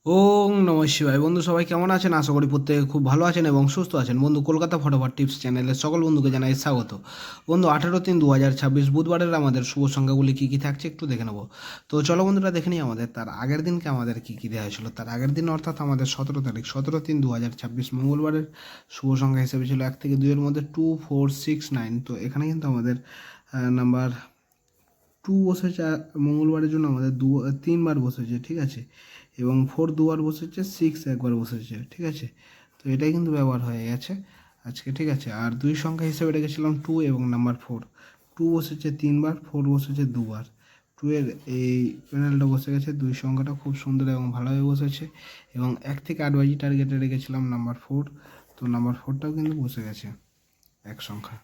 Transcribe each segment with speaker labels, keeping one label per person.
Speaker 1: ওং নমঃ শিবায়। বন্ধু সবাই কেমন আছেন? আশা করি প্রত্যেকে খুব ভালো আছেন এবং সুস্থ আছেন। বন্ধু, কলকাতা ফটোফট টিপস চ্যানেলের সকল বন্ধুকে জানাই স্বাগত। বন্ধু, 18/3/2026 বুধবারের আমাদের শুভ সংখ্যাগুলি কী কী থাকছে একটু দেখে নেবো। তো চলো বন্ধুরা, দেখে নিই আমাদের তার আগের দিনকে আমাদের কী কী দেওয়া হয়েছিল। তার আগের দিন অর্থাৎ আমাদের 17 তারিখ 17/3/2026 মঙ্গলবারের শুভ সংখ্যা হিসেবে ছিল 1 থেকে 2-এর মধ্যে 2 4 6 9। তো এখানে কিন্তু আমাদের নাম্বার 2 বসেছে। মঙ্গলবারের জন্য আমাদের 3বার বসেছে, ঠিক আছে। এবং 4 দুবার বসেছে, 6 একবার বসেছে, ঠিক আছে। তো এটাই কিন্তু ব্যবহার হয়ে গেছে আজকে, ঠিক আছে। আর দুই সংখ্যা হিসেবে রেখেছিলাম 2 এবং নাম্বার 4। 2 বসেছে 3বার, 4 বসেছে 2বার। 2 এর এই প্যানেলটা বসে গেছে, দুই সংখ্যাটা খুব সুন্দর এবং ভালোভাবে বসেছে। এবং 1 থেকে 8 বাজি টার্গেটে রেখেছিলাম নাম্বার 4। তো নাম্বার 4টাও কিন্তু বসে গেছে এক সংখ্যা,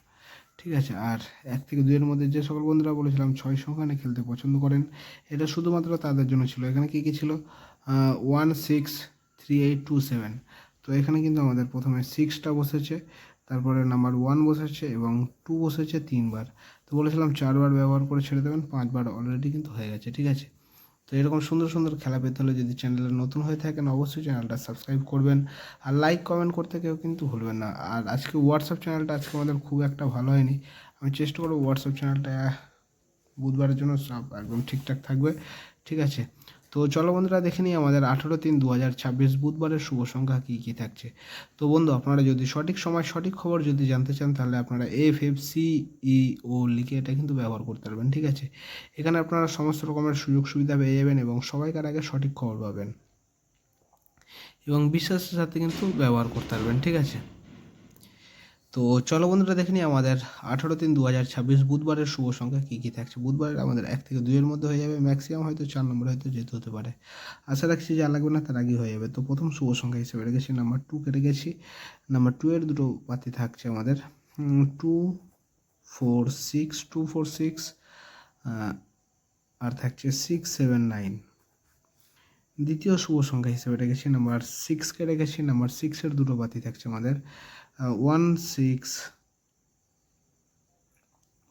Speaker 1: ঠিক আছে। আর 1 থেকে 2-এর মধ্যে যে সকল বন্ধুরা বলেছিলাম 6 সংখ্যা নিয়ে খেলতে পছন্দ করেন, এটা শুধুমাত্র তাদের জন্য ছিল। এখানে কী কী ছিল? 163827। তো এখানে কিন্তু আমাদের প্রথমে 6টা বসেছে, তারপরে নাম্বার 1 বসেছে এবং 2 বসেছে 3বার। তো বলেছিলাম 4বার ব্যবহার করে ছেড়ে দেবেন, 5বার অলরেডি কিন্তু হয়ে গেছে, ঠিক আছে। তো এরকম সুন্দর সুন্দর খেলা পেতে হলে যদি চ্যানেলে নতুন হয়ে থাকেন অবশ্যই চ্যানেলটা সাবস্ক্রাইব করবেন। আর লাইক কমেন্ট করতে কেউ কিন্তু ভুলবেন না। আর আজকে হোয়াটসঅ্যাপ চ্যানেলটা আজকে আমাদের খুব একটা ভালো হয়নি। আমি চেষ্টা করবো হোয়াটসঅ্যাপ চ্যানেলটা বুধবারের জন্য সব একদম ঠিকঠাক থাকবে, ঠিক আছে। তো চলো বন্ধুরা, দেখে নিই আমাদের 18/3/2026 বুধবারের শুভ সংখ্যা কী কী থাকছে। তো বন্ধু, আপনারা যদি সঠিক সময় সঠিক খবর যদি জানতে চান তাহলে আপনারা FFCEO লিখে এটা কিন্তু ব্যবহার করতে পারবেন, ঠিক আছে। এখানে আপনারা সমস্ত রকমের সুযোগ সুবিধা পেয়ে যাবেন এবং সবাইকার আগে সঠিক খবর পাবেন এবং বিশ্বাসের সাথে কিন্তু ব্যবহার করতে পারবেন, ঠিক আছে। তো চলো বন্ধুরা, দেখে নিই আমাদের 18/3/2026 বুধবারের শুভ সংখ্যা কী কী থাকছে। বুধবারের আমাদের 1 থেকে 2-এর মধ্যে হয়ে যাবে, ম্যাক্সিমাম হয়তো 4 নম্বর হয়তো যেতে হতে পারে। আশা রাখছি যা লাগবে না তার আগেই হয়ে যাবে। তো প্রথম শুভ সংখ্যা হিসেবে রেখেছি নাম্বার 2 কে রেখেছি। নাম্বার 2 এর দুটো পাতি থাকছে আমাদের 2 4 6 আর থাকছে 6 7 9। দ্বিতীয় শুভ সংখ্যা হিসেবে রেখেছি নাম্বার 6কে রেখেছি। নাম্বার 6-এর দুটো পাতি থাকছে আমাদের 1 6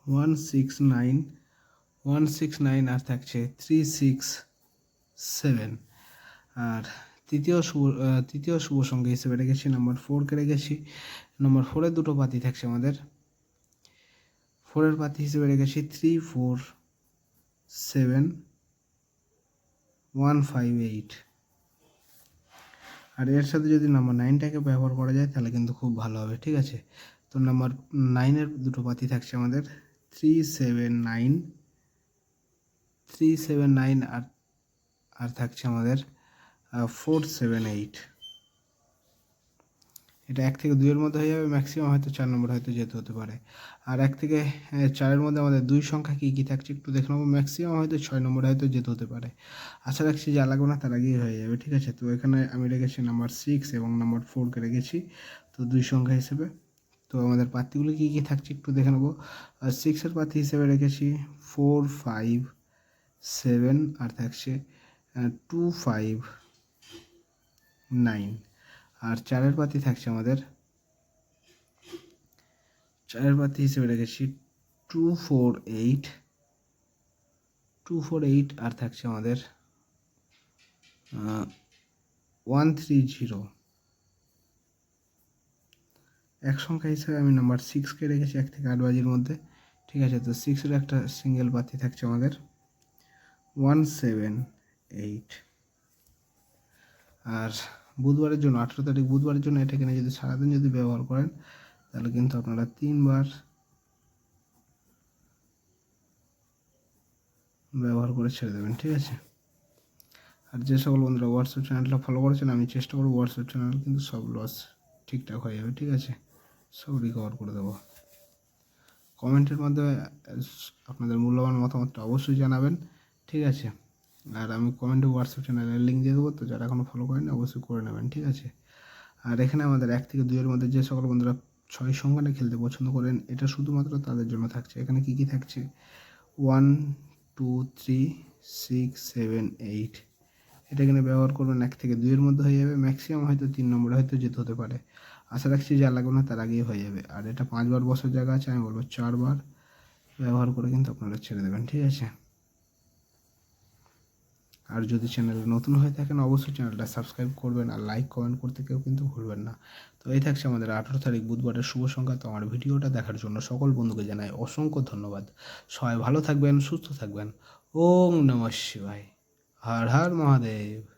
Speaker 1: 1 6 9 আর থাকছে 3 6 7। আর তৃতীয় শুভ সংখ্যা হিসেবে রেখেছি নাম্বার 4কে রেখেছি। নাম্বার 4-এর দুটো পাতি থাকছে আমাদের 4-এর পাতি হিসেবে রেখেছি 3 4 7 1 5 8। আর এর সাথে যদি নাম্বার 9টাকে ব্যবহার করা যায় তাহলে কিন্তু খুব ভালো হবে, ঠিক আছে। তো নাম্বার 9-এর দুটো পাতি থাকছে আমাদের 3 7 9 আর থাকছে আমাদের 4 7 8। এটা 1 থেকে 2-এর মধ্যে হয়ে যাবে, ম্যাক্সিমাম হয়তো 4 নম্বর হয়তো যেতে হতে পারে। আর 1 থেকে 4-এর মধ্যে আমাদের দুই সংখ্যা কী কী থাকছে একটু দেখে নেবো। ম্যাক্সিমাম হয়তো 6 নম্বরে হয়তো যেতে হতে পারে। আশা রাখছি যা লাগবে না তার আগেই হয়ে যাবে, ঠিক আছে। তো এখানে আমি রেখেছি নাম্বার 6 এবং নাম্বার 4কে রেখেছি তো দুই সংখ্যা হিসেবে। তো আমাদের প্রার্থীগুলো কী কী থাকছে একটু দেখে নেবো। 6-এর প্রার্থী হিসেবে রেখেছি 4 5 7 আর থাকছে 2 5 9। আর 4-এর পাতি থাকছে আমাদের 4-এর পাতি হিসেবে রেখেছি 2 4 8 আর থাকছে আমাদের 1 3 0। এক সংখ্যা হিসেবে আমি নাম্বার 6কে রেখেছি 1 থেকে 8 বাজির মধ্যে, ঠিক আছে। তো 6-এর একটা সিঙ্গেল পাতি থাকছে আমাদের 1 7 8। আর বুধবারের জন্য 18 তারিখ বুধবারের জন্য এটা কিনে যদি সারাদিন যদি ব্যবহার করেন তাহলে কিন্তু আপনারা 3বার ব্যবহার করে ছেড়ে দেবেন, ঠিক আছে। আর যে সকল বন্ধুরা হোয়াটসঅ্যাপ চ্যানেলটা ফলো করেছেন আমি চেষ্টা করবো হোয়াটসঅ্যাপ চ্যানেল কিন্তু সব লস ঠিকঠাক হয়ে যাবে, ঠিক আছে। সব রিকভার করে দেবো। কমেন্টের মাধ্যমে আপনাদের মূল্যবান মতামতটা অবশ্যই জানাবেন, ঠিক আছে। আর আমি কমেন্টে হোয়াটসঅ্যাপ চ্যানেলের লিঙ্ক দিয়ে দেবো, তো যারা এখনও ফলো করেনি অবশ্যই করে নেবেন, ঠিক আছে। আর এখানে আমাদের 1 থেকে 2-এর মধ্যে যে সকল বন্ধুরা 6 সংখ্যাটা খেলতে পছন্দ করেন এটা শুধুমাত্র তাদের জন্য থাকছে। এখানে কী কী থাকছে 1 2 3 6 7 8। এটা এখানে ব্যবহার করবেন 1 থেকে 2-এর মধ্যে হয়ে যাবে, ম্যাক্সিমাম হয়তো 3 নম্বরে হয়তো যেতে হতে পারে। আশা রাখছি যা লাগবে না তার আগেই হয়ে যাবে। আর এটা 5বার বসার জায়গা আছে, আমি বলবো 4বার ব্যবহার করে কিন্তু আপনারা ছেড়ে দেবেন, ঠিক আছে। আর যদি চ্যানেলে নতুন হয়ে থাকেন অবশ্যই চ্যানেলটা সাবস্ক্রাইব করবেন আর লাইক কমেন্ট করতে কেউ কিন্তু ভুলবেন না। তো এই থাকছে আমাদের 18 তারিখ বুধবারের শুভ সংখ্যা। তো আমার ভিডিওটা দেখার জন্য সকল বন্ধুকে জানাই অসংখ্য ধন্যবাদ। সবাই ভালো থাকবেন, সুস্থ থাকবেন। ওম নমঃ শিবায়। হর হর মহাদেব।